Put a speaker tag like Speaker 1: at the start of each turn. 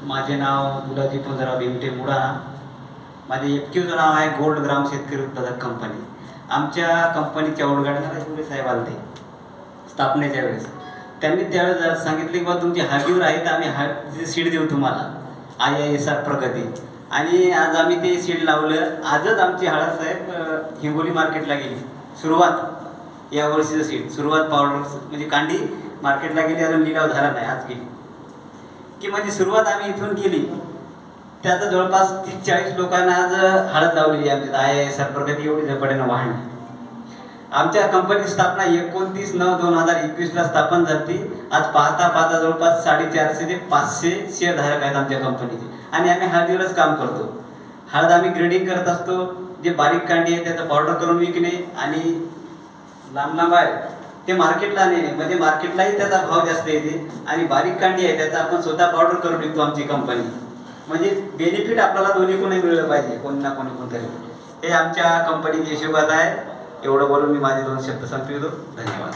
Speaker 1: माझे नाव गुलाजी तुळजाराव भीमटे बुडाणा. माझे एक्टिव्ह नाव आहे गोल्ड ग्राम शेतकरी उत्पादक कंपनी. आमच्या कंपनीच्या उद्घाटनाला शिवरे साहेब आले स्थापनेच्या वेळेस. त्यांनी त्यावेळेस सांगितले की बा तुमची हळदीवर आहे तर आम्ही हळदीचे सीड देऊ तुम्हाला, IISR प्रगती. आणि आज आम्ही ते सीड लावलं. आजच आमची हळद साहेब हिंगोली मार्केटला गेली. सुरुवात या वर्षीचं सीड सुरुवात पावडर म्हणजे कांडी मार्केटला गेली, अजून लिलाव झाला नाही, आज गेली की म्हणजे सुरुवात आम्ही इथून केली. त्याचं जवळपास 30-40 लोकांना आज हळद लावलेली आहे आमच्या IISR प्रगती एवढी झपाट्यानं वाढली. आमच्या कंपनी स्थापना 29/9/2021 स्थापन झाली. आज पाहता पाहता जवळपास 450 ते 500 शेअरधारक आहेत आमच्या कंपनीचे. आणि आम्ही हळदीवरच काम करतो. हळद आम्ही ग्रेडिंग करत असतो. जे बारीक कांडी आहे त्याचं पावडर करून विकणे आणि लांब लांब आहे ते मार्केटला नेणे, म्हणजे मार्केटलाही त्याचा भाव जास्त येते. आणि बारीक कांडी आहे त्याचा आपण स्वतः पावडर करून विकतो आमची कंपनी. म्हणजे बेनिफिट आपल्याला दोन्ही कोणी मिळलं पाहिजे, कोणी ना कोणतरी. हे आमच्या कंपनीच्या हिशोबात आहे. एवढं बोलून मी माझे 2 शब्द संपवितो. धन्यवाद.